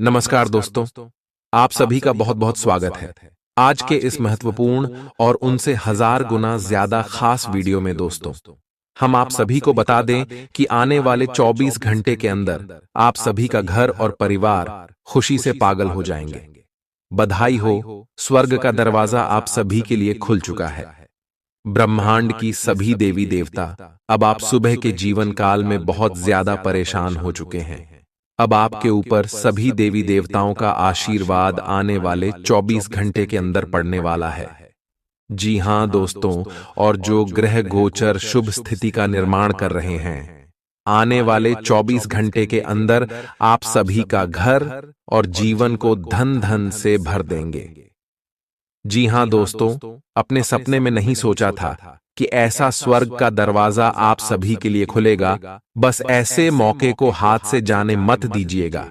नमस्कार दोस्तों, आप सभी का बहुत बहुत स्वागत है आज के इस महत्वपूर्ण और उनसे हजार गुना ज्यादा खास वीडियो में। दोस्तों, हम आप सभी को बता दें कि आने वाले 24 घंटे के अंदर आप सभी का घर और परिवार खुशी से पागल हो जाएंगे। बधाई हो, स्वर्ग का दरवाजा आप सभी के लिए खुल चुका है। ब्रह्मांड की सभी देवी देवता अब आप सुबह के जीवन काल में बहुत ज्यादा परेशान हो चुके हैं। अब आपके ऊपर सभी देवी देवताओं का आशीर्वाद आने वाले 24 घंटे के अंदर पड़ने वाला है। जी हां दोस्तों, और जो ग्रह गोचर शुभ स्थिति का निर्माण कर रहे हैं, आने वाले 24 घंटे के अंदर आप सभी का घर और जीवन को धन धन से भर देंगे। जी हां दोस्तों, अपने सपने में नहीं सोचा था कि ऐसा स्वर्ग का दरवाजा आप सभी के लिए खुलेगा। बस ऐसे मौके को हाथ से जाने मत दीजिएगा,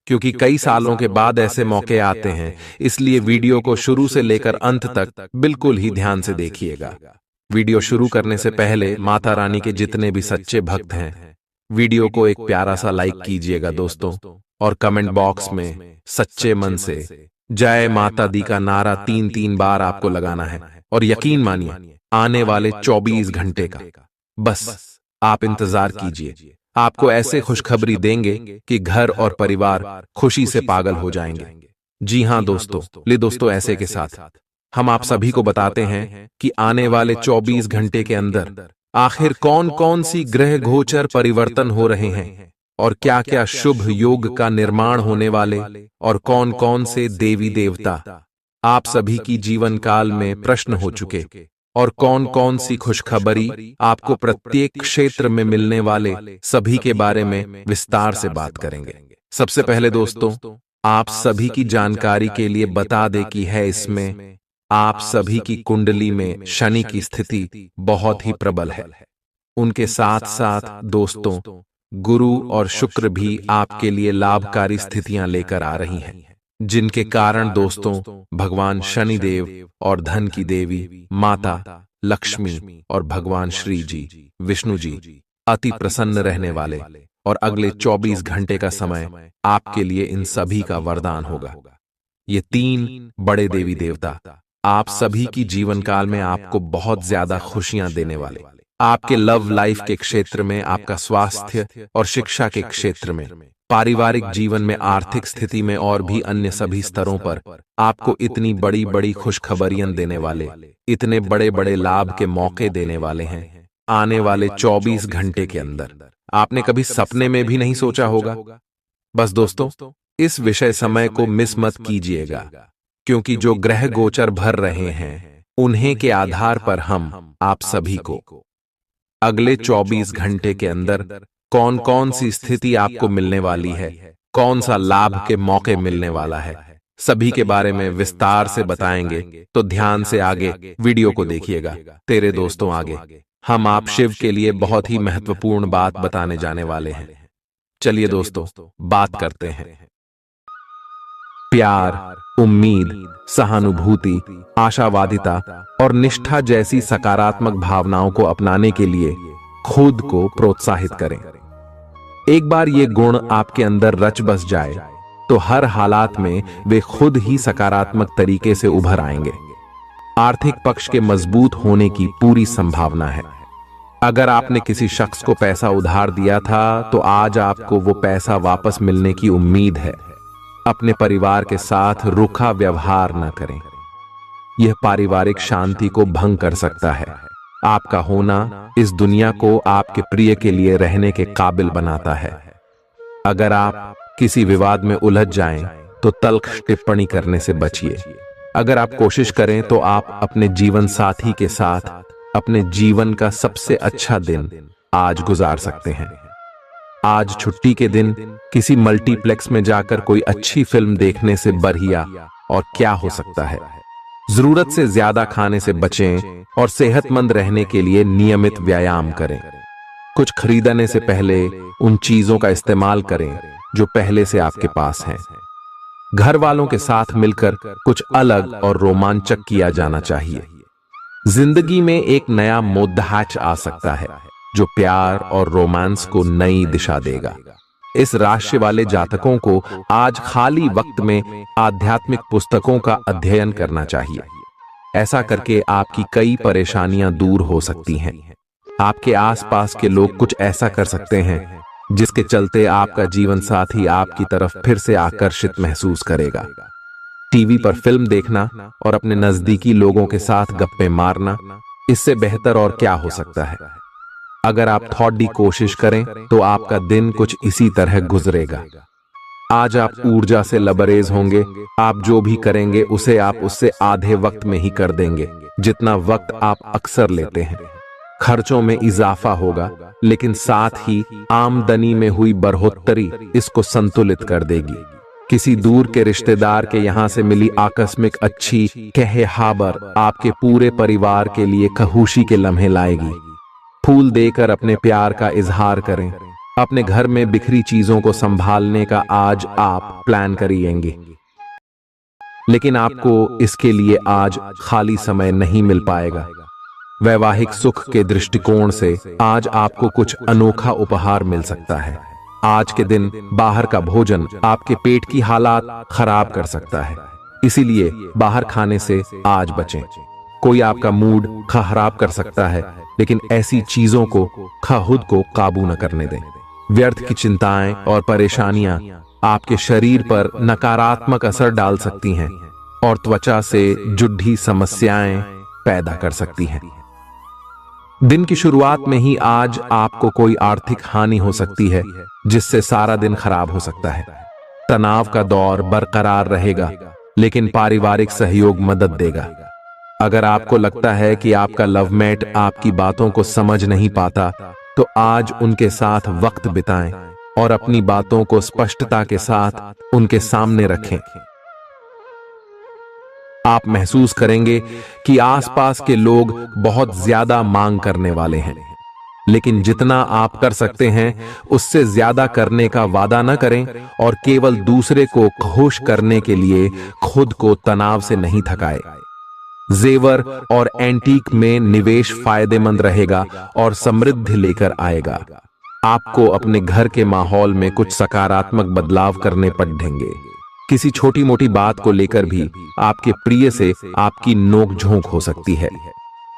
क्योंकि कई सालों के बाद ऐसे मौके आते हैं। इसलिए वीडियो को शुरू से लेकर अंत तक बिल्कुल ही ध्यान से देखिएगा। वीडियो शुरू करने से पहले माता रानी के जितने भी सच्चे भक्त हैं, वीडियो को एक प्यारा सा लाइक कीजिएगा दोस्तों, और कमेंट बॉक्स में सच्चे मन से जय माता दी का नारा 3-3 बार आपको लगाना है। और यकीन मानिए, आने वाले 24 घंटे का बस आप इंतजार कीजिए। आपको ऐसे खुशखबरी देंगे कि घर और परिवार खुशी से पागल हो जाएंगे। जी हां दोस्तों, ऐसे के साथ हम आप सभी को बताते हैं कि आने वाले 24 घंटे के अंदर आखिर कौन कौन सी ग्रह गोचर परिवर्तन हो रहे हैं, और क्या क्या शुभ योग का निर्माण होने वाले, और कौन कौन से देवी देवता आप सभी की जीवन काल में प्रश्न हो चुके, और कौन कौन सी खुशखबरी आपको प्रत्येक क्षेत्र में मिलने वाले, सभी के बारे में विस्तार से बात करेंगे। सबसे पहले दोस्तों, आप सभी की जानकारी के लिए बता दें कि है इसमें आप सभी की कुंडली में शनि की स्थिति बहुत ही प्रबल है। उनके साथ साथ दोस्तों, गुरु और शुक्र भी आपके लिए लाभकारी स्थितियां लेकर आ रही हैं, जिनके कारण दोस्तों भगवान शनिदेव और धन की देवी माता लक्ष्मी और भगवान श्री जी विष्णु जी अति प्रसन्न रहने वाले, और अगले 24 घंटे का समय आपके लिए इन सभी का वरदान होगा। ये 3 बड़े देवी देवता आप सभी की जीवन काल में आपको बहुत ज्यादा खुशियां देने वाले। आपके लव लाइफ के क्षेत्र में, आपका स्वास्थ्य और शिक्षा के क्षेत्र में, पारिवारिक जीवन में, आर्थिक स्थिति में, और भी अन्य सभी स्तरों पर आपको इतनी बड़ी बड़ी खुशखबरियां देने वाले, इतने बड़े बड़े लाभ के मौके देने वाले हैं आने वाले 24 घंटे के अंदर। आपने कभी सपने में भी नहीं सोचा होगा। बस दोस्तों, इस विषय समय को मिस मत कीजिएगा, क्योंकि जो ग्रह गोचर भर रहे हैं, उन्हीं के आधार पर हम आप सभी को अगले 24 घंटे के अंदर कौन कौन सी स्थिति आपको मिलने वाली है, कौन सा लाभ के मौके मिलने वाला है, सभी के बारे में विस्तार से बताएंगे। तो ध्यान से आगे वीडियो को देखिएगा। तेरे दोस्तों, आगे हम आप शिव के लिए बहुत ही महत्वपूर्ण बात बताने जाने वाले हैं। चलिए दोस्तों, बात करते हैं। प्यार, उम्मीद, सहानुभूति, आशावादिता और निष्ठा जैसी सकारात्मक भावनाओं को अपनाने के लिए खुद को प्रोत्साहित करें। एक बार ये गुण आपके अंदर रच बस जाए तो हर हालात में वे खुद ही सकारात्मक तरीके से उभर आएंगे। आर्थिक पक्ष के मजबूत होने की पूरी संभावना है। अगर आपने किसी शख्स को पैसा उधार दिया था, तो आज आपको वो पैसा वापस मिलने की उम्मीद है। अपने परिवार के साथ रूखा व्यवहार न करें, यह पारिवारिक शांति को भंग कर सकता है। आपका होना इस दुनिया को आपके प्रिय के लिए रहने के काबिल बनाता है। अगर आप किसी विवाद में उलझ जाएं, तो तल्ख टिप्पणी करने से बचिए। अगर आप कोशिश करें, तो आप अपने जीवन साथी के साथ अपने जीवन का सबसे अच्छा दिन आज गुजार सकते हैं। आज छुट्टी के दिन किसी मल्टीप्लेक्स में जाकर कोई अच्छी फिल्म देखने से बढ़िया और क्या हो सकता है। जरूरत से ज्यादा खाने से बचें और सेहतमंद रहने के लिए नियमित व्यायाम करें। कुछ खरीदने से पहले उन चीजों का इस्तेमाल करें जो पहले से आपके पास हैं। घर वालों के साथ मिलकर कुछ अलग और रोमांचक किया जाना चाहिए। जिंदगी में एक नया मोद्दाच आ सकता है, जो प्यार और रोमांस को नई दिशा देगा। इस राशि वाले जातकों को आज खाली वक्त में आध्यात्मिक पुस्तकों का अध्ययन करना चाहिए। ऐसा करके आपकी कई परेशानियां दूर हो सकती हैं। आपके आसपास के लोग कुछ ऐसा कर सकते हैं जिसके चलते आपका जीवन साथी आपकी तरफ फिर से आकर्षित महसूस करेगा। टीवी पर फिल्म देखना और अपने नजदीकी लोगों के साथ गप्पे मारना, इससे बेहतर और क्या हो सकता है। अगर आप थोड़ी कोशिश करें तो आपका दिन कुछ इसी तरह गुजरेगा। आज आप ऊर्जा से लबरेज होंगे। आप जो भी करेंगे उसे आप उससे आधे वक्त में ही कर देंगे जितना वक्त आप अक्सर लेते हैं। खर्चों में इजाफा होगा, लेकिन साथ ही आमदनी में हुई बढ़ोतरी इसको संतुलित कर देगी। किसी दूर के रिश्तेदार के यहां से मिली आकस्मिक अच्छी खबर आपके पूरे परिवार के लिए खुशी के लम्हे लाएगी। फूल देकर अपने प्यार का इजहार करें। अपने घर में बिखरी चीजों को संभालने का आज आप प्लान करिएंगे, लेकिन आपको इसके लिए आज खाली समय नहीं मिल पाएगा। वैवाहिक सुख के दृष्टिकोण से आज आपको कुछ अनोखा उपहार मिल सकता है। आज के दिन बाहर का भोजन आपके पेट की हालात खराब कर सकता है, इसीलिए बाहर खाने से आज बचें। कोई आपका मूड खराब कर सकता है, लेकिन ऐसी चीजों को खुद को काबू न करने दें। व्यर्थ की चिंताएं और परेशानियां आपके शरीर पर नकारात्मक असर डाल सकती हैं और त्वचा से जुड़ी समस्याएं पैदा कर सकती हैं। दिन की शुरुआत में ही आज आपको कोई आर्थिक हानि हो सकती है, जिससे सारा दिन खराब हो सकता है। तनाव का दौर बरकरार रहेगा, लेकिन पारिवारिक सहयोग मदद देगा। अगर आपको लगता है कि आपका लवमेट आपकी बातों को समझ नहीं पाता, तो आज उनके साथ वक्त बिताएं और अपनी बातों को स्पष्टता के साथ उनके सामने रखें। आप महसूस करेंगे कि आसपास के लोग बहुत ज्यादा मांग करने वाले हैं, लेकिन जितना आप कर सकते हैं उससे ज्यादा करने का वादा न करें और केवल दूसरे को खुश करने के लिए खुद को तनाव से नहीं थकाए। जेवर और एंटीक में निवेश फायदेमंद रहेगा और समृद्धि लेकर आएगा। आपको अपने घर के माहौल में कुछ सकारात्मक बदलाव करने पड़ेंगे। किसी छोटी मोटी बात को लेकर भी आपके प्रिय से आपकी नोकझोंक हो सकती है।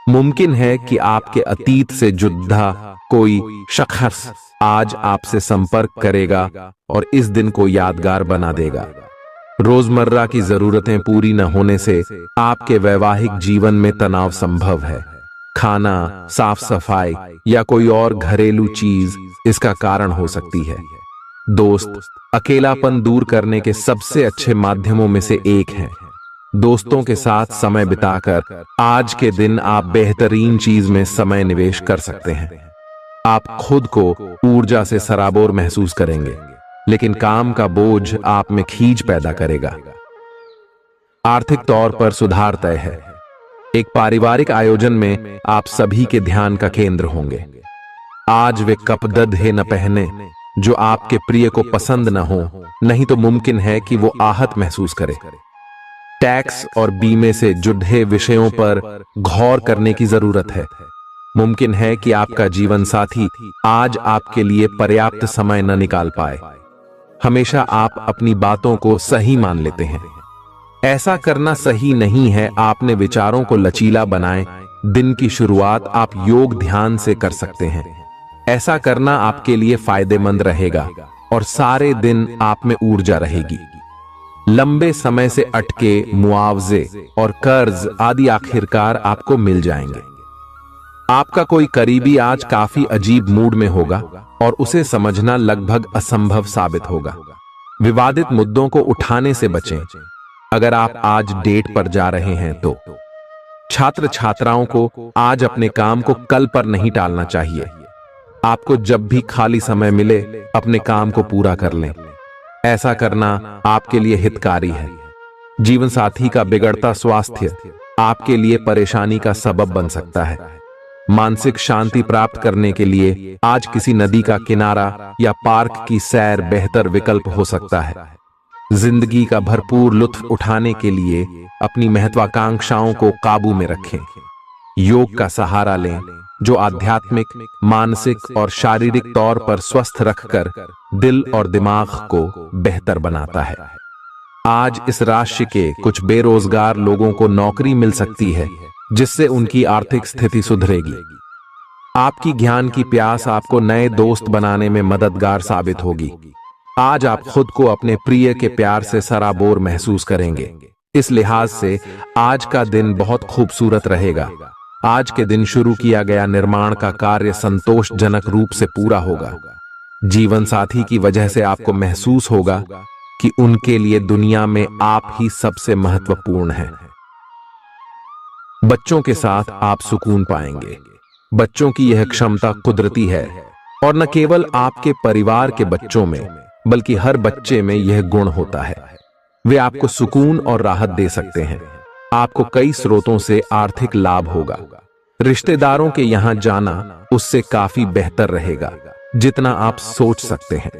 मुमकिन है कि आपके अतीत से जुड़ा कोई शख्स आज आपसे संपर्क करेगा और इस दिन को यादगार बना देगा। रोजमर्रा की जरूरतें पूरी न होने से आपके वैवाहिक जीवन में तनाव संभव है। खाना, साफ सफाई या कोई और घरेलू चीज इसका कारण हो सकती है। दोस्त अकेलापन दूर करने के सबसे अच्छे माध्यमों में से एक है। दोस्तों के साथ समय बिताकर आज के दिन आप बेहतरीन चीज में समय निवेश कर सकते हैं। आप खुद को ऊर्जा से सराबोर महसूस करेंगे, लेकिन काम का बोझ आप में खींच पैदा करेगा। आर्थिक तौर पर सुधार तय है। एक पारिवारिक आयोजन में आप सभी के ध्यान का केंद्र होंगे। आज वे कपड़े न पहने जो आपके प्रिय को पसंद न हो, नहीं तो मुमकिन है कि वो आहत महसूस करे। टैक्स और बीमे से जुड़े विषयों पर गौर करने की जरूरत है। मुमकिन है कि आपका जीवन साथी आज आपके लिए पर्याप्त समय न निकाल पाए। हमेशा आप अपनी बातों को सही मान लेते हैं। ऐसा करना सही नहीं है। आपने विचारों को लचीला बनाएं। दिन की शुरुआत आप योग ध्यान से कर सकते हैं। ऐसा करना आपके लिए फायदेमंद रहेगा और सारे दिन आप में ऊर्जा रहेगी। लंबे समय से अटके मुआवजे और कर्ज आदि आखिरकार आपको मिल जाएंगे। आपका कोई करीबी आज काफी अजीब मूड में होगा और उसे समझना लगभग असंभव साबित होगा। विवादित मुद्दों को उठाने से बचें। अगर आप आज डेट पर जा रहे हैं तो छात्र छात्राओं को आज अपने काम को कल पर नहीं टालना चाहिए। आपको जब भी खाली समय मिले अपने काम को पूरा कर लें। ऐसा करना आपके लिए हितकारी है। जीवन साथी का बिगड़ता स्वास्थ्य आपके लिए परेशानी का सबब बन सकता है। मानसिक शांति प्राप्त करने के लिए आज किसी नदी का किनारा या पार्क की सैर बेहतर विकल्प हो सकता है। जिंदगी का भरपूर लुत्फ उठाने के लिए अपनी महत्वाकांक्षाओं को काबू में रखें। योग का सहारा लें, जो आध्यात्मिक, मानसिक और शारीरिक तौर पर स्वस्थ रखकर दिल और दिमाग को बेहतर बनाता है। आज इस राशि के कुछ बेरोजगार लोगों को नौकरी मिल सकती है, जिससे उनकी आर्थिक स्थिति सुधरेगी। आपकी ज्ञान की प्यास आपको नए दोस्त बनाने में मददगार साबित होगी। आज आप खुद को अपने प्रिय के प्यार से सराबोर महसूस करेंगे। इस लिहाज से आज का दिन बहुत खूबसूरत रहेगा। आज के दिन शुरू किया गया निर्माण का कार्य संतोषजनक रूप से पूरा होगा। जीवन साथी की वजह से आपको महसूस होगा कि उनके लिए दुनिया में आप ही सबसे महत्वपूर्ण हैं। बच्चों के साथ आप सुकून पाएंगे। बच्चों की यह क्षमता कुदरती है और न केवल आपके परिवार के बच्चों में बल्कि हर बच्चे में यह गुण होता है। वे आपको सुकून और राहत दे सकते हैं। आपको कई स्रोतों से आर्थिक लाभ होगा। रिश्तेदारों के यहां जाना उससे काफी बेहतर रहेगा जितना आप सोच सकते हैं।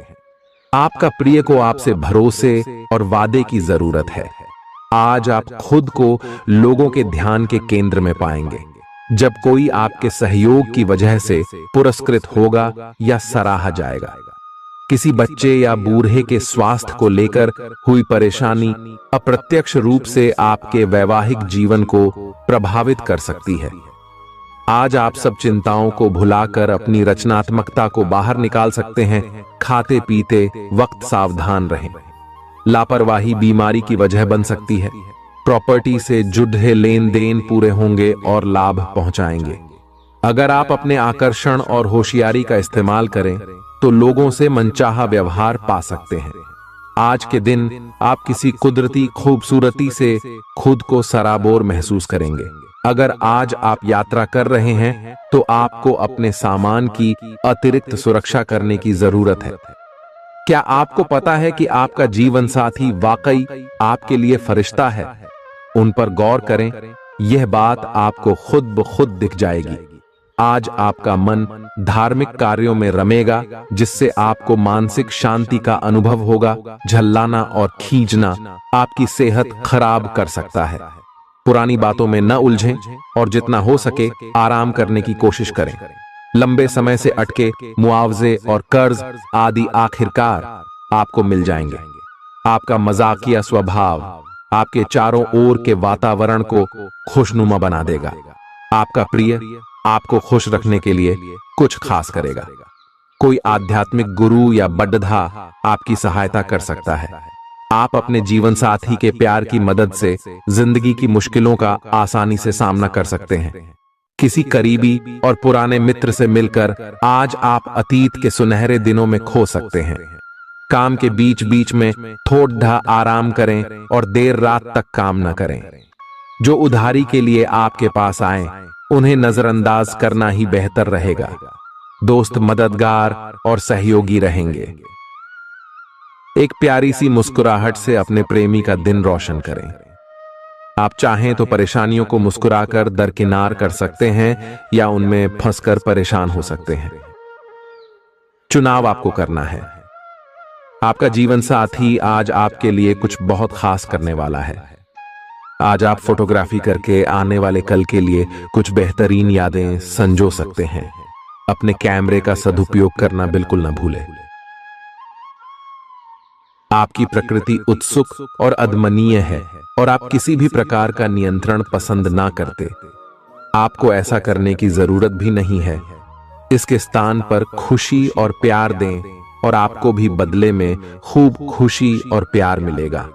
आपका प्रिय को आपसे भरोसे और वादे की जरूरत है। आज आप खुद को लोगों के ध्यान के केंद्र में पाएंगे। जब कोई आपके सहयोग की वजह से पुरस्कृत होगा या सराहा जाएगा। किसी बच्चे या बूढ़े के स्वास्थ्य को लेकर हुई परेशानी अप्रत्यक्ष रूप से आपके वैवाहिक जीवन को प्रभावित कर सकती है। आज आप सब चिंताओं को भुलाकर अपनी रचनात्मकता को बाहर निकाल सकते हैं। खाते पीते वक्त सावधान रहें। लापरवाही बीमारी की वजह बन सकती है। प्रॉपर्टी से जुड़े लेन देन पूरे होंगे और लाभ पहुंचाएंगे। अगर आप अपने आकर्षण और होशियारी का इस्तेमाल करें तो लोगों से मनचाहा व्यवहार पा सकते हैं। आज के दिन आप किसी कुदरती खूबसूरती से खुद को सराबोर महसूस करेंगे। अगर आज आप यात्रा कर रहे हैं तो आपको अपने सामान की अतिरिक्त सुरक्षा करने की जरूरत है। क्या आपको पता है कि आपका जीवन साथी वाकई आपके लिए फरिश्ता है? उन पर गौर करें। यह बात आपको खुद ब खुद दिख जाएगी। आज आपका मन धार्मिक कार्यों में रमेगा, जिससे आपको मानसिक शांति का अनुभव होगा। झल्लाना और खींचना आपकी सेहत खराब कर सकता है। पुरानी बातों में न उलझें और जितना हो सके आराम करने की कोशिश करें। लंबे समय से अटके मुआवजे और कर्ज आदि आखिरकार आपको मिल जाएंगे। आपका मजाकिया स्वभाव आपके चारों ओर के वातावरण को खुशनुमा बना देगा। आपका प्रिय आपको खुश रखने के लिए कुछ खास करेगा। कोई आध्यात्मिक गुरु या बड्ढा आपकी सहायता कर सकता है। आप अपने जीवन साथी के प्यार की मदद से जिंदगी की मुश्किलों का आसानी से सामना कर सकते हैं। किसी करीबी और पुराने मित्र से मिलकर आज आप अतीत के सुनहरे दिनों में खो सकते हैं। काम के बीच बीच में थोड़ा आराम करें और देर रात तक काम न करें। जो उधारी के लिए आपके पास आए उन्हें नजरअंदाज करना ही बेहतर रहेगा। दोस्त मददगार और सहयोगी रहेंगे। एक प्यारी सी मुस्कुराहट से अपने प्रेमी का दिन रोशन करें। आप चाहें तो परेशानियों को मुस्कुराकर दरकिनार कर सकते हैं या उनमें फंसकर परेशान हो सकते हैं। चुनाव आपको करना है। आपका जीवन साथी आज आपके लिए कुछ बहुत खास करने वाला है। आज आप फोटोग्राफी करके आने वाले कल के लिए कुछ बेहतरीन यादें संजो सकते हैं। अपने कैमरे का सदुपयोग करना बिल्कुल न भूलें। आपकी प्रकृति उत्सुक और अदमनीय है और आप किसी भी प्रकार का नियंत्रण पसंद ना करते। आपको ऐसा करने की जरूरत भी नहीं है। इसके स्थान पर खुशी और प्यार दें और आपको भी बदले में खूब खुशी और प्यार मिलेगा।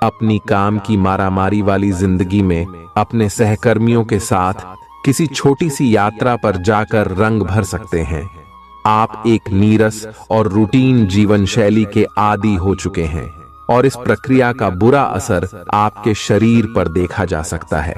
अपनी काम की मारामारी वाली जिंदगी में अपने सहकर्मियों के साथ किसी छोटी सी यात्रा पर जाकर रंग भर सकते हैं। आप एक नीरस और रूटीन जीवन शैली के आदी हो चुके हैं और इस प्रक्रिया का बुरा असर आपके शरीर पर देखा जा सकता है।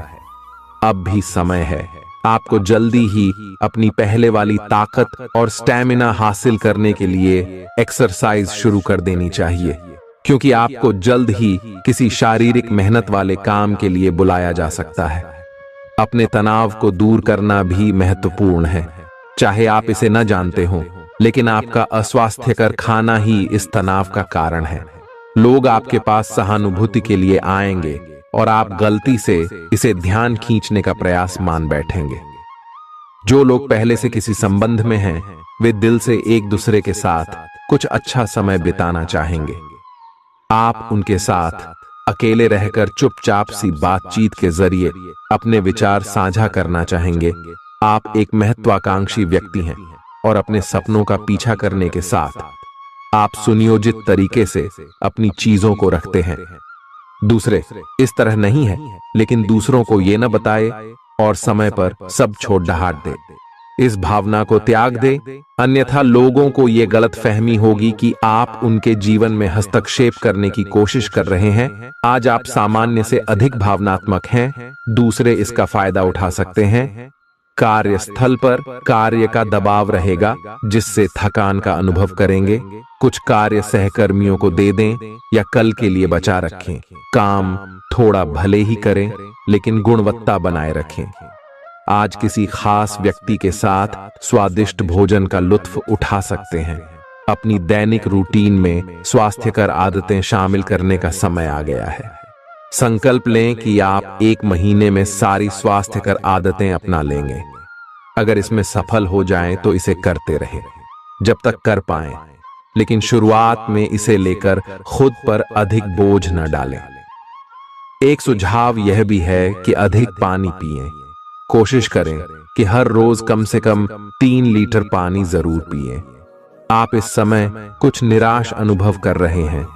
अब भी समय है। आपको जल्दी ही अपनी पहले वाली ताकत और स्टैमिना हासिल करने के लिए एक्सरसाइज शुरू कर देनी चाहिए, क्योंकि आपको जल्द ही किसी शारीरिक मेहनत वाले काम के लिए बुलाया जा सकता है। अपने तनाव को दूर करना भी महत्वपूर्ण है। चाहे आप इसे न जानते हो, लेकिन आपका अस्वास्थ्यकर खाना ही इस तनाव का कारण है। लोग आपके पास सहानुभूति के लिए आएंगे और आप गलती से इसे ध्यान खींचने का प्रयास मान बैठेंगे। जो लोग पहले से किसी संबंध में हैं, वे दिल से एक दूसरे के साथ कुछ अच्छा समय बिताना चाहेंगे। आप उनके साथ अकेले रहकर चुपचाप सी बातचीत के जरिए अपने विचार साझा करना चाहेंगे। आप एक महत्वाकांक्षी व्यक्ति हैं और अपने सपनों का पीछा करने के साथ आप सुनियोजित तरीके से अपनी चीजों को रखते हैं। दूसरे इस तरह नहीं है, लेकिन दूसरों को ये न बताए और समय पर सब छोड़ ढाट दे। इस भावना को त्याग दे, अन्यथा लोगों को ये गलत फहमी होगी कि आप उनके जीवन में हस्तक्षेप करने की कोशिश कर रहे हैं। आज आप सामान्य से अधिक भावनात्मक हैं, दूसरे इसका फायदा उठा सकते हैं। कार्यस्थल पर कार्य का दबाव रहेगा, जिससे थकान का अनुभव करेंगे। कुछ कार्य सहकर्मियों को दे दें या कल के लिए बचा रखें। काम थोड़ा भले ही करें, लेकिन गुणवत्ता बनाए रखें। आज किसी खास व्यक्ति के साथ स्वादिष्ट भोजन का लुत्फ उठा सकते हैं। अपनी दैनिक रूटीन में स्वास्थ्यकर आदतें शामिल करने का समय आ गया है। संकल्प लें कि आप 1 महीने में सारी स्वास्थ्यकर आदतें अपना लेंगे। अगर इसमें सफल हो जाएं तो इसे करते रहें जब तक कर पाएं, लेकिन शुरुआत में इसे लेकर खुद पर अधिक बोझ न डालें। एक सुझाव यह भी है कि अधिक पानी पिएं। कोशिश करें कि हर रोज कम से कम 3 लीटर पानी जरूर पिएं। आप इस समय कुछ निराश अनुभव कर रहे हैं।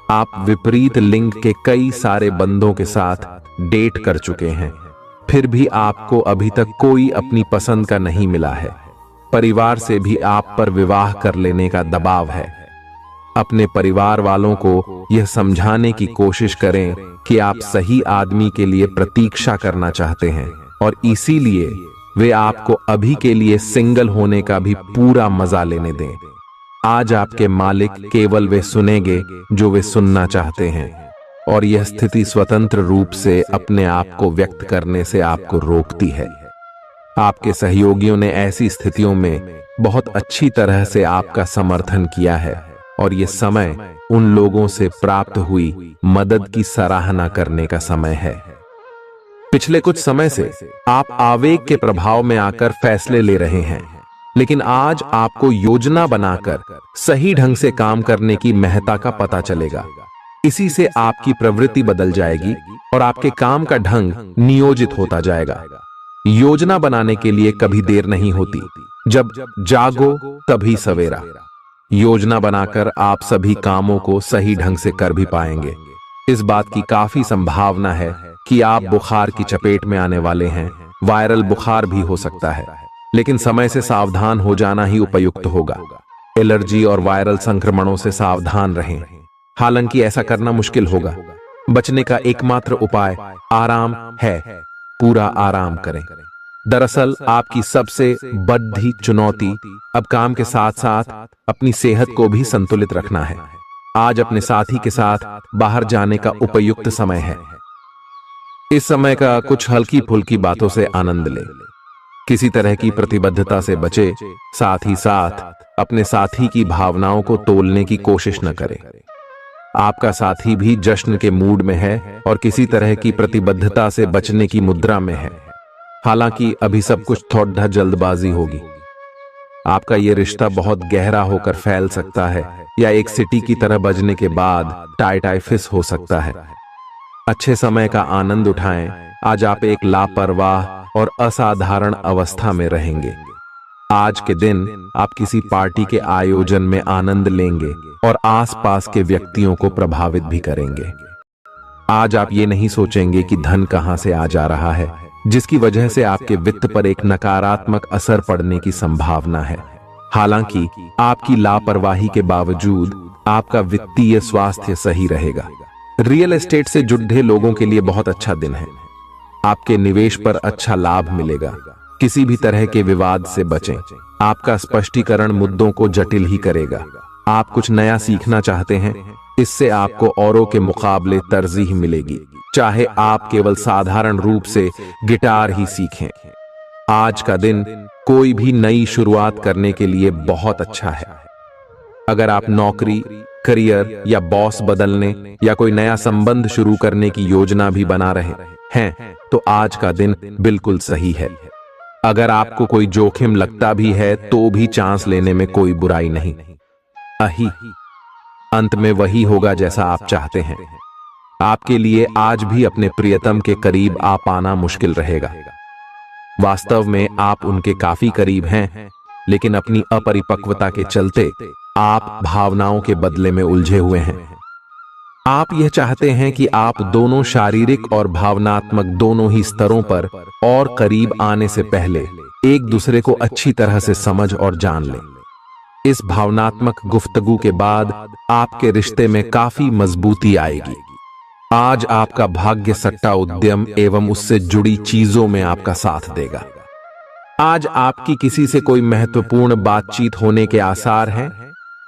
आप विपरीत लिंग के कई सारे बंदों के साथ डेट कर चुके हैं, फिर भी आपको अभी तक कोई अपनी पसंद का नहीं मिला है। परिवार से भी आप पर विवाह कर लेने का दबाव है। अपने परिवार वालों को यह समझाने की कोशिश करें कि आप सही आदमी के लिए प्रतीक्षा करना चाहते हैं और इसीलिए वे आपको अभी के लिए सिंगल होने का भी पूरा मजा लेने दें। आज आपके मालिक केवल वे सुनेंगे जो वे सुनना चाहते हैं, और यह स्थिति स्वतंत्र रूप से अपने आप को व्यक्त करने से आपको रोकती है। आपके सहयोगियों ने ऐसी स्थितियों में बहुत अच्छी तरह से आपका समर्थन किया है, और यह समय उन लोगों से प्राप्त हुई मदद की सराहना करने का समय है। पिछले कुछ समय से आप आवेग के प्रभाव में आकर फैसले ले रहे हैं, लेकिन आज आपको योजना बनाकर सही ढंग से काम करने की महत्ता का पता चलेगा। इसी से आपकी प्रवृत्ति बदल जाएगी और आपके काम का ढंग नियोजित होता जाएगा। योजना बनाने के लिए कभी देर नहीं होती, जब जागो तभी सवेरा। योजना बनाकर आप सभी कामों को सही ढंग से कर भी पाएंगे। इस बात की काफी संभावना है कि आप बुखार की चपेट में आने वाले हैं। वायरल बुखार भी हो सकता है, लेकिन समय से सावधान हो जाना ही उपयुक्त होगा। एलर्जी और वायरल संक्रमणों से सावधान रहें। हालांकि ऐसा करना मुश्किल होगा। बचने का एकमात्र उपाय आराम है। पूरा आराम करें। दरअसल आपकी सबसे बड़ी चुनौती अब काम के साथ साथ अपनी सेहत को भी संतुलित रखना है। आज अपने साथी के साथ बाहर जाने का उपयुक्त समय है। इस समय का कुछ हल्की फुल्की बातों से आनंद लें। किसी तरह की प्रतिबद्धता से बचे, साथ ही साथ अपने साथी की भावनाओं को तोलने की कोशिश न करें। आपका साथी भी जश्न के मूड में है और किसी तरह की प्रतिबद्धता से बचने की मुद्रा में है। हालांकि अभी सब कुछ थोड़ा जल्दबाजी होगी। आपका यह रिश्ता बहुत गहरा होकर फैल सकता है या एक सिटी की तरह बजने के बाद टाई फिस हो सकता है। अच्छे समय का आनंद उठाएं। आज आप एक लापरवाह और असाधारण अवस्था में रहेंगे। आज के दिन आप किसी पार्टी के आयोजन में आनंद लेंगे और आसपास के व्यक्तियों को प्रभावित भी करेंगे। आज आप ये नहीं सोचेंगे कि धन कहां से आ जा रहा है, जिसकी वजह से आपके वित्त पर एक नकारात्मक असर पड़ने की संभावना है। हालांकि आपकी लापरवाही के बावजूद आपका वित्तीय स्वास्थ्य सही रहेगा। रियल एस्टेट से जुड़े लोगों के लिए बहुत अच्छा दिन है। आपके निवेश पर अच्छा लाभ मिलेगा। किसी भी तरह के विवाद से बचें। आपका स्पष्टीकरण मुद्दों को जटिल ही करेगा। आप कुछ नया सीखना चाहते हैं, इससे आपको औरों के मुकाबले तरजीह मिलेगी, चाहे आप केवल साधारण रूप से गिटार ही सीखें। आज का दिन कोई भी नई शुरुआत करने के लिए बहुत अच्छा है। अगर आप नौकरी, करियर या बॉस बदलने या कोई नया संबंध शुरू करने की योजना भी बना रहे हैं, तो आज का दिन बिल्कुल सही है। अगर आपको कोई जोखिम लगता भी है तो भी चांस लेने में कोई बुराई नहीं। अही अंत में वही होगा जैसा आप चाहते हैं। आपके लिए आज भी अपने प्रियतम के करीब आ पाना मुश्किल रहेगा। वास्तव में आप उनके काफी करीब हैं, लेकिन अपनी अपरिपक्वता के चलते आप भावनाओं के बदले में उलझे हुए हैं। आप यह चाहते हैं कि आप दोनों शारीरिक और भावनात्मक दोनों ही स्तरों पर और करीब आने से पहले एक दूसरे को अच्छी तरह से समझ और जान लें। इस भावनात्मक गुफ्तगू के बाद आपके रिश्ते में काफी मजबूती आएगी। आज आपका भाग्य सट्टा उद्यम एवं उससे जुड़ी चीजों में आपका साथ देगा। आज आपकी किसी से कोई महत्वपूर्ण बातचीत होने के आसार हैं।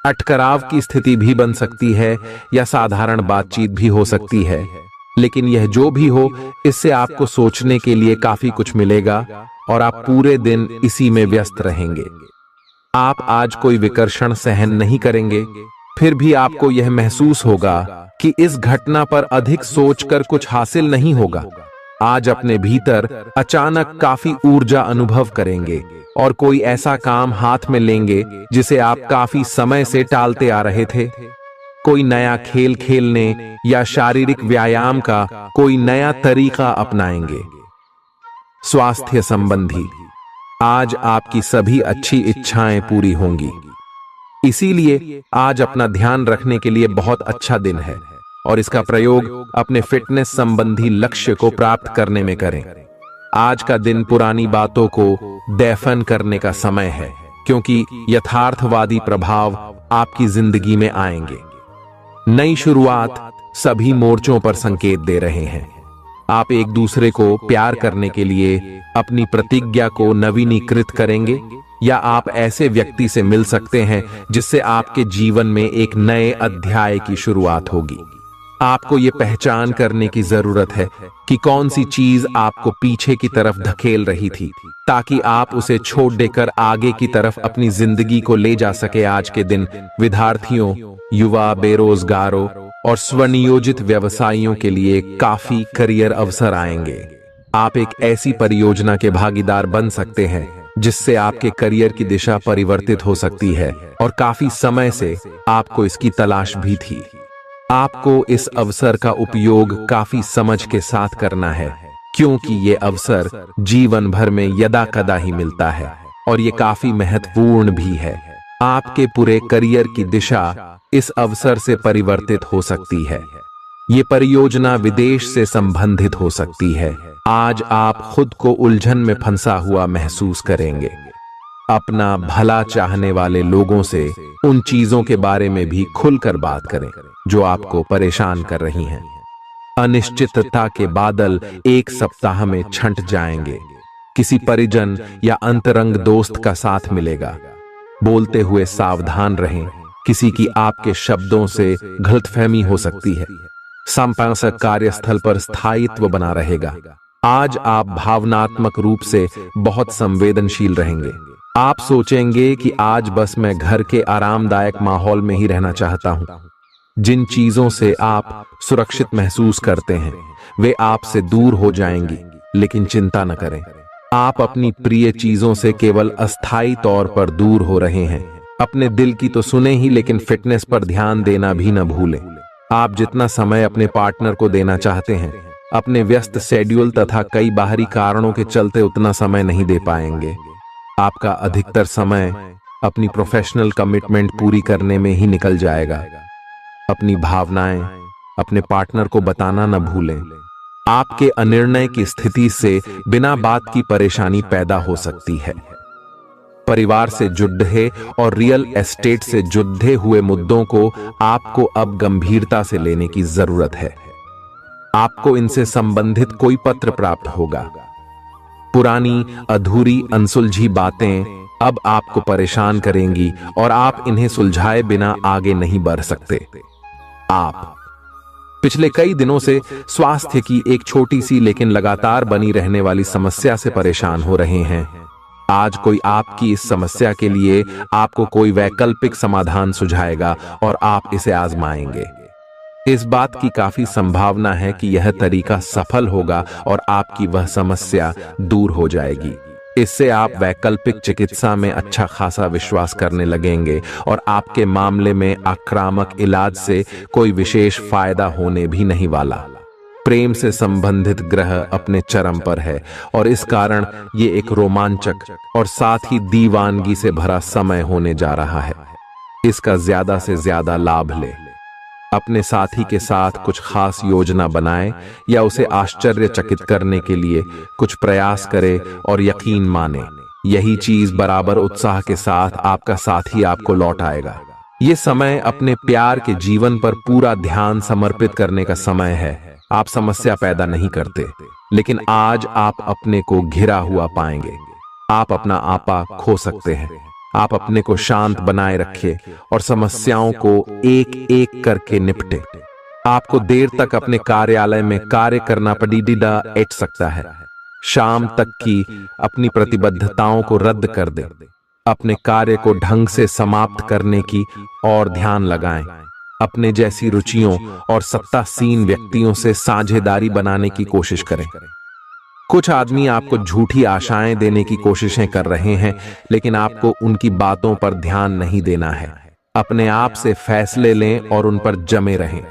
अटकराव की स्थिति भी बन सकती है या साधारण बातचीत भी हो सकती है, लेकिन यह जो भी हो, इससे आपको सोचने के लिए काफी कुछ मिलेगा और आप पूरे दिन इसी में व्यस्त रहेंगे। आप आज कोई विकर्षण सहन नहीं करेंगे, फिर भी आपको यह महसूस होगा कि इस घटना पर अधिक सोचकर कुछ हासिल नहीं होगा। आज अपने भीतर अचानक काफी ऊर्जा अनुभव करेंगे और कोई ऐसा काम हाथ में लेंगे जिसे आप काफी समय से टालते आ रहे थे। कोई नया खेल खेलने या शारीरिक व्यायाम का कोई नया तरीका अपनाएंगे। स्वास्थ्य संबंधी आज आपकी सभी अच्छी इच्छाएं पूरी होंगी, इसीलिए आज अपना ध्यान रखने के लिए बहुत अच्छा दिन है और इसका प्रयोग अपने फिटनेस संबंधी लक्ष्य को प्राप्त करने में करें। आज का दिन पुरानी बातों को दफन करने का समय है, क्योंकि यथार्थवादी प्रभाव आपकी जिंदगी में आएंगे। नई शुरुआत सभी मोर्चों पर संकेत दे रहे हैं। आप एक दूसरे को प्यार करने के लिए अपनी प्रतिज्ञा को नवीनीकृत करेंगे, या आप ऐसे व्यक्ति से मिल सकते हैं जिससे आपके जीवन में एक नए अध्याय की शुरुआत होगी। आपको ये पहचान करने की जरूरत है कि कौन सी चीज आपको पीछे की तरफ धकेल रही थी, ताकि आप उसे छोड़ देकर आगे की तरफ अपनी जिंदगी को ले जा सके। आज के दिन विद्यार्थियों, युवा, बेरोजगारों और स्वनियोजित व्यवसायियों के लिए काफी करियर अवसर आएंगे। आप एक ऐसी परियोजना के भागीदार बन सकते हैं जिससे आपके करियर की दिशा परिवर्तित हो सकती है और काफी समय से आपको इसकी तलाश भी थी। आपको इस अवसर का उपयोग काफी समझ के साथ करना है, क्योंकि ये अवसर जीवन भर में यदा कदा ही मिलता है और ये काफी महत्वपूर्ण भी है। आपके पूरे करियर की दिशा इस अवसर से परिवर्तित हो सकती है। ये परियोजना विदेश से संबंधित हो सकती है। आज आप खुद को उलझन में फंसा हुआ महसूस करेंगे। अपना भला चाहने वाले लोगों से उन चीजों के बारे में भी खुलकर बात करें जो आपको परेशान कर रही हैं। अनिश्चितता के बादल एक सप्ताह में छंट जाएंगे। किसी परिजन या अंतरंग दोस्त का साथ मिलेगा। बोलते हुए सावधान रहें, किसी की आपके शब्दों से गलतफहमी हो सकती है। संपादक कार्यस्थल पर स्थायित्व बना रहेगा। आज आप भावनात्मक रूप से बहुत संवेदनशील रहेंगे। आप सोचेंगे कि आज बस मैं घर के आरामदायक माहौल में ही रहना चाहता हूं। जिन चीजों से आप सुरक्षित महसूस करते हैं वे आपसे दूर हो जाएंगी, लेकिन चिंता न करें, आप अपनी प्रिय चीजों से केवल अस्थायी तौर पर दूर हो रहे हैं। अपने दिल की तो सुने ही, लेकिन फिटनेस पर ध्यान देना भी न भूलें। आप जितना समय अपने पार्टनर को देना चाहते हैं, अपने व्यस्त शेड्यूल तथा कई बाहरी कारणों के चलते उतना समय नहीं दे पाएंगे। आपका अधिकतर समय अपनी प्रोफेशनल कमिटमेंट पूरी करने में ही निकल जाएगा। अपनी भावनाएं अपने पार्टनर को बताना न भूलें। आपके अनिर्णय की स्थिति से बिना बात की परेशानी पैदा हो सकती है। परिवार से जुड़े और रियल एस्टेट से जुड़े हुए मुद्दों को आपको अब गंभीरता से लेने की जरूरत है। आपको इनसे संबंधित कोई पत्र प्राप्त होगा। पुरानी अधूरी अनसुलझी बातें अब आपको परेशान करेंगी और आप इन्हें सुलझाए बिना आगे नहीं बढ़ सकते। आप पिछले कई दिनों से स्वास्थ्य की एक छोटी सी लेकिन लगातार बनी रहने वाली समस्या से परेशान हो रहे हैं। आज कोई आपकी इस समस्या के लिए आपको कोई वैकल्पिक समाधान सुझाएगा और आप इसे आजमाएंगे। इस बात की काफी संभावना है कि यह तरीका सफल होगा और आपकी वह समस्या दूर हो जाएगी। इससे आप वैकल्पिक चिकित्सा में अच्छा खासा विश्वास करने लगेंगे और आपके मामले में आक्रामक इलाज से कोई विशेष फायदा होने भी नहीं वाला। प्रेम से संबंधित ग्रह अपने चरम पर है और इस कारण ये एक रोमांचक और साथ ही दीवानगी से भरा समय होने जा रहा है। इसका ज्यादा से ज्यादा लाभ ले। अपने साथी के साथ कुछ खास योजना बनाएं या उसे आश्चर्यचकित करने के लिए कुछ प्रयास करें और यकीन माने यही चीज बराबर उत्साह के साथ आपका साथी आपको लौट आएगा। ये समय अपने प्यार के जीवन पर पूरा ध्यान समर्पित करने का समय है। आप समस्या पैदा नहीं करते, लेकिन आज आप अपने को घिरा हुआ पाएंगे। आप अपना आपा खो सकते हैं। आप अपने को शांत बनाए रखें और समस्याओं को एक एक करके निपटे। आपको देर तक अपने कार्यालय में कार्य करना पड़ीडा एट सकता है। शाम तक की अपनी प्रतिबद्धताओं को रद्द कर दें। अपने कार्य को ढंग से समाप्त करने की और ध्यान लगाएं। अपने जैसी रुचियों और सत्तासीन व्यक्तियों से साझेदारी बनाने की कोशिश करें। कुछ आदमी आपको झूठी आशाएं देने की कोशिशें कर रहे हैं, लेकिन आपको उनकी बातों पर ध्यान नहीं देना है। अपने आप से फैसले लें और उन पर जमे रहें।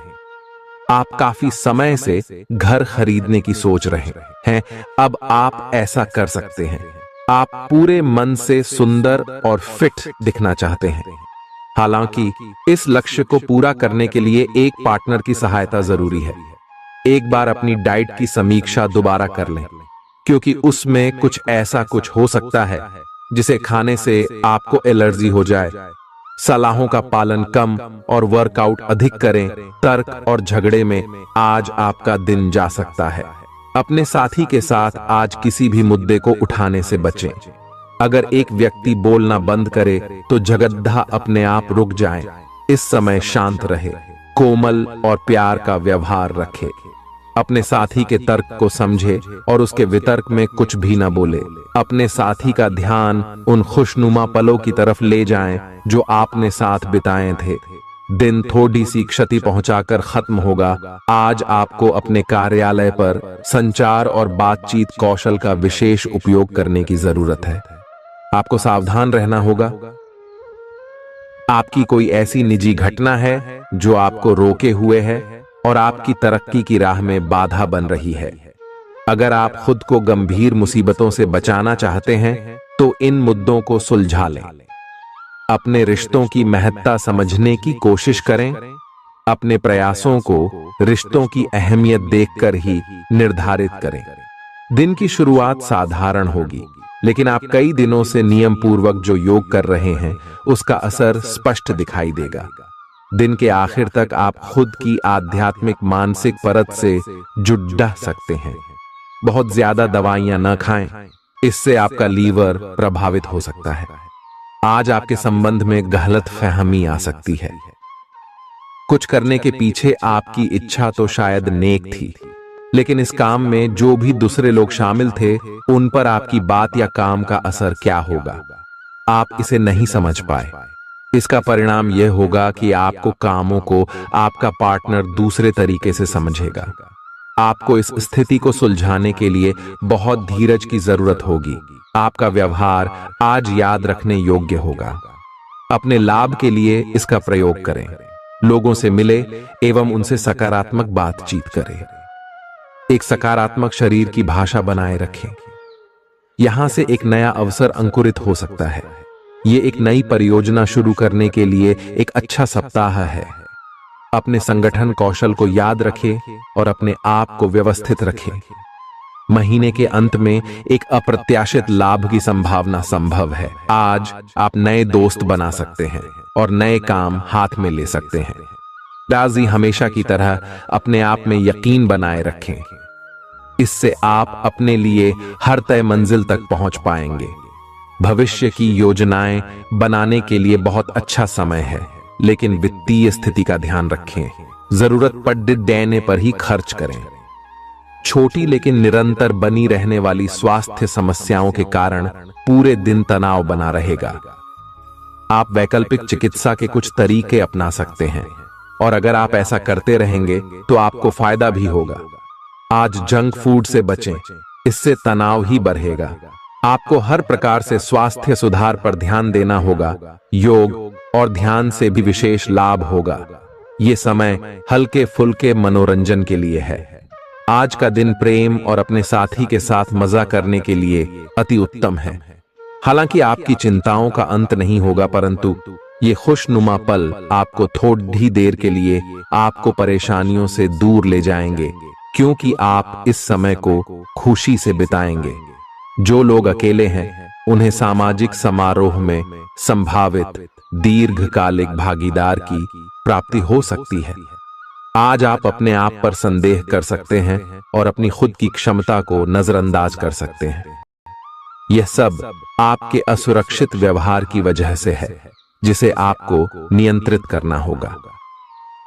आप काफी समय से घर खरीदने की सोच रहे हैं, अब आप ऐसा कर सकते हैं। आप पूरे मन से सुंदर और फिट दिखना चाहते हैं। हालांकि इस लक्ष्य को पूरा करने के लिए एक पार्टनर की सहायता जरूरी है। एक बार अपनी डाइट की समीक्षा दोबारा कर लें, क्योंकि उसमें कुछ ऐसा कुछ हो सकता है जिसे खाने से आपको एलर्जी हो जाए। सलाहों का पालन कम और वर्कआउट अधिक करें। तर्क और झगड़े में आज आपका दिन जा सकता है। अपने साथी के साथ आज किसी भी मुद्दे को उठाने से बचें। अगर एक व्यक्ति बोलना बंद करे तो जगद्धा अपने आप रुक जाए। इस समय शांत रहे, कोमल और प्यार का व्यवहार रखे। अपने साथी के तर्क को समझे और उसके वितर्क में कुछ भी न बोले। अपने साथी का ध्यान उन खुशनुमा पलों की तरफ ले जाएं जो आपने साथ बिताए थे। दिन थोड़ी सी क्षति पहुंचाकर खत्म होगा। आज आपको अपने कार्यालय पर संचार और बातचीत कौशल का विशेष उपयोग करने की जरूरत है। आपको सावधान रहना होगा। आपकी कोई ऐसी निजी घटना है जो आपको रोके हुए है और आपकी तरक्की की राह में बाधा बन रही है। अगर आप खुद को गंभीर मुसीबतों से बचाना चाहते हैं तो इन मुद्दों को सुलझा लें। अपने रिश्तों की महत्ता समझने की कोशिश करें। अपने प्रयासों को रिश्तों की अहमियत देखकर ही निर्धारित करें। दिन की शुरुआत साधारण होगी, लेकिन आप कई दिनों से नियम पूर्वक जो योग कर रहे हैं उसका असर स्पष्ट दिखाई देगा। दिन के आखिर तक आप खुद की आध्यात्मिक मानसिक परत से जुड़ सकते हैं। बहुत ज्यादा दवाइयां न खाएं, इससे आपका लीवर प्रभावित हो सकता है। आज आपके संबंध में गलत फहमी आ सकती है। कुछ करने के पीछे आपकी इच्छा तो शायद नेक थी, लेकिन इस काम में जो भी दूसरे लोग शामिल थे उन पर आपकी बात या काम का असर क्या होगा, आप इसे नहीं समझ पाए। इसका परिणाम यह होगा कि आपको कामों को आपका पार्टनर दूसरे तरीके से समझेगा। आपको इस स्थिति को सुलझाने के लिए बहुत धीरज की जरूरत होगी। आपका व्यवहार आज याद रखने योग्य होगा। अपने लाभ के लिए इसका प्रयोग करें। लोगों से मिले एवं उनसे सकारात्मक बातचीत करें। एक सकारात्मक शरीर की भाषा बनाए रखें। यहां से एक नया अवसर अंकुरित हो सकता है। ये एक नई परियोजना शुरू करने के लिए एक अच्छा सप्ताह है। अपने संगठन कौशल को याद रखें और अपने आप को व्यवस्थित रखें। महीने के अंत में एक अप्रत्याशित लाभ की संभावना संभव है। आज आप नए दोस्त बना सकते हैं और नए काम हाथ में ले सकते हैं। राजी हमेशा की तरह अपने आप में यकीन बनाए रखें। इससे आप अपने लिए हर तय मंजिल तक पहुंच पाएंगे। भविष्य की योजनाएं बनाने के लिए बहुत अच्छा समय है, लेकिन वित्तीय स्थिति का ध्यान रखें। जरूरत पड़ने पर ही खर्च करें। छोटी लेकिन निरंतर बनी रहने वाली स्वास्थ्य समस्याओं के कारण पूरे दिन तनाव बना रहेगा। आप वैकल्पिक चिकित्सा के कुछ तरीके अपना सकते हैं और अगर आप ऐसा करते रहेंगे तो आपको फायदा भी होगा। आज जंक फूड से बचें, इससे तनाव ही बढ़ेगा। आपको हर प्रकार से स्वास्थ्य सुधार पर ध्यान देना होगा। योग और ध्यान से भी विशेष लाभ होगा। ये समय हल्के फुल्के मनोरंजन के लिए है। आज का दिन प्रेम और अपने साथी के साथ मजा करने के लिए अति उत्तम है। हालांकि आपकी चिंताओं का अंत नहीं होगा, परंतु ये खुशनुमा पल आपको थोड़ी देर के लिए आपको परेशानियों से दूर ले जाएंगे, क्योंकि आप इस समय को खुशी से बिताएंगे। जो लोग अकेले हैं उन्हें सामाजिक समारोह में संभावित दीर्घकालिक भागीदार की प्राप्ति हो सकती है। आज आप अपने आप पर संदेह कर सकते हैं और अपनी खुद की क्षमता को नजरअंदाज कर सकते हैं। यह सब आपके असुरक्षित व्यवहार की वजह से है, जिसे आपको नियंत्रित करना होगा।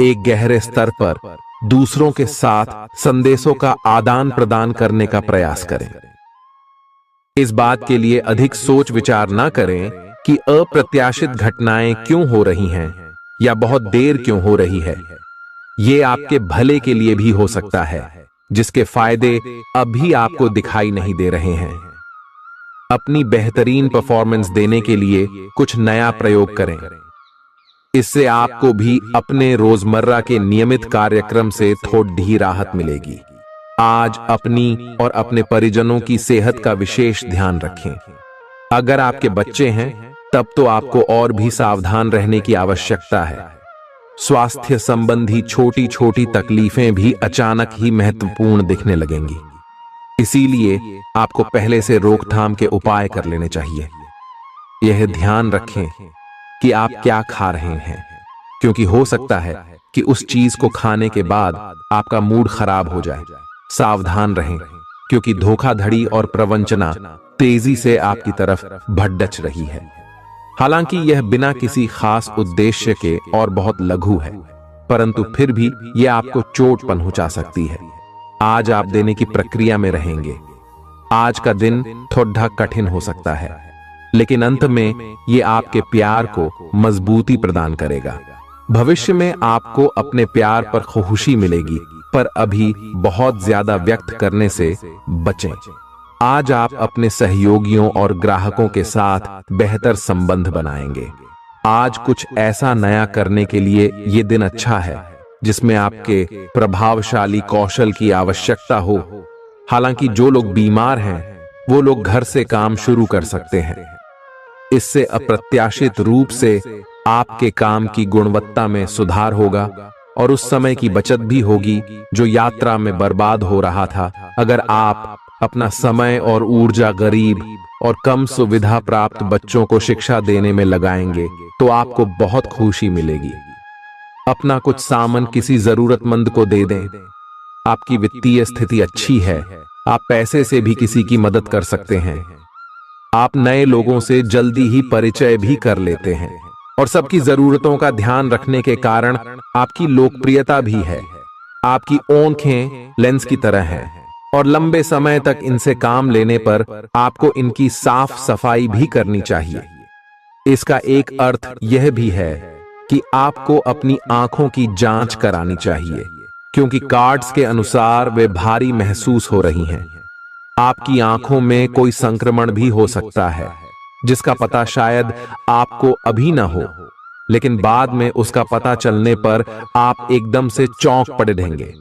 एक गहरे स्तर पर दूसरों के साथ संदेशों का आदान प्रदान करने का प्रयास करें। इस बात के लिए अधिक सोच विचार न करें कि अप्रत्याशित घटनाएं क्यों हो रही हैं या बहुत देर क्यों हो रही है। ये आपके भले के लिए भी हो सकता है, जिसके फायदे अभी आपको दिखाई नहीं दे रहे हैं। अपनी बेहतरीन परफॉर्मेंस देने के लिए कुछ नया प्रयोग करें। इससे आपको भी अपने रोजमर्रा के नियमित कार्यक्रम से थोड़ी राहत मिलेगी। आज अपनी और अपने परिजनों की सेहत का विशेष ध्यान रखें। अगर आपके बच्चे हैं तब तो आपको और भी सावधान रहने की आवश्यकता है। स्वास्थ्य संबंधी छोटी छोटी तकलीफें भी अचानक ही महत्वपूर्ण दिखने लगेंगी। इसीलिए आपको पहले से रोकथाम के उपाय कर लेने चाहिए। यह ध्यान रखें कि आप क्या खा रहे हैं, क्योंकि हो सकता है कि उस चीज को खाने के बाद आपका मूड खराब हो जाए। सावधान रहें, क्योंकि धोखाधड़ी और प्रवंचना तेजी से आपकी तरफ भड़क रही है। हालांकि यह बिना किसी खास उद्देश्य के और बहुत लघु है, परंतु फिर भी यह आपको चोट पहुंचा सकती है। आज आप देने की प्रक्रिया में रहेंगे। आज का दिन थोड़ा कठिन हो सकता है, लेकिन अंत में यह आपके प्यार को मजबूती प्रदान करेगा। भविष्य में आपको अपने प्यार पर खुशी मिलेगी, पर अभी बहुत ज्यादा व्यक्त करने से बचें। आज आप अपने सहयोगियों और ग्राहकों के साथ बेहतर संबंध बनाएंगे। आज कुछ ऐसा नया करने के लिए ये दिन अच्छा है जिसमें आपके प्रभावशाली कौशल की आवश्यकता हो। हालांकि जो लोग बीमार हैं वो लोग घर से काम शुरू कर सकते हैं। इससे अप्रत्याशित रूप से आपके काम की गुणवत्ता में सुधार होगा और उस समय की बचत भी होगी जो यात्रा में बर्बाद हो रहा था। अगर आप अपना समय और ऊर्जा गरीब और कम सुविधा प्राप्त बच्चों को शिक्षा देने में लगाएंगे तो आपको बहुत खुशी मिलेगी। अपना कुछ सामान किसी जरूरतमंद को दे दें। आपकी वित्तीय स्थिति अच्छी है, आप पैसे से भी किसी की मदद कर सकते हैं। आप नए लोगों से जल्दी ही परिचय भी कर लेते हैं और सबकी जरूरतों का ध्यान रखने के कारण आपकी लोकप्रियता भी है। आपकी आंखें लेंस की तरह हैं और लंबे समय तक इनसे काम लेने पर आपको इनकी साफ सफाई भी करनी चाहिए। इसका एक अर्थ यह भी है कि आपको अपनी आंखों की जांच करानी चाहिए, क्योंकि कार्ड्स के अनुसार वे भारी महसूस हो रही हैं। आपकी आंखों में कोई संक्रमण भी हो सकता है, जिसका पता शायद आपको अभी ना हो, लेकिन बाद में उसका पता चलने पर आप एकदम से चौंक पड़ेंगे।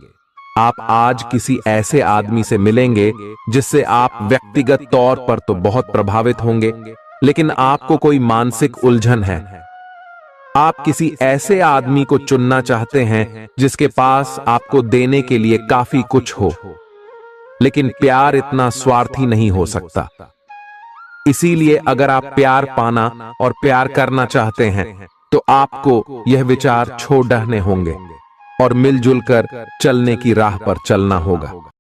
आप आज किसी ऐसे आदमी से मिलेंगे जिससे आप व्यक्तिगत तौर पर तो बहुत प्रभावित होंगे, लेकिन आपको कोई मानसिक उलझन है। आप किसी ऐसे आदमी को चुनना चाहते हैं जिसके पास आपको देने के लिए काफी कुछ हो, लेकिन प्यार इतना स्वार्थी नहीं हो सकता। इसीलिए अगर आप प्यार पाना और प्यार करना चाहते हैं तो आपको यह विचार छोड़ने होंगे और मिलजुल कर चलने की राह पर चलना होगा।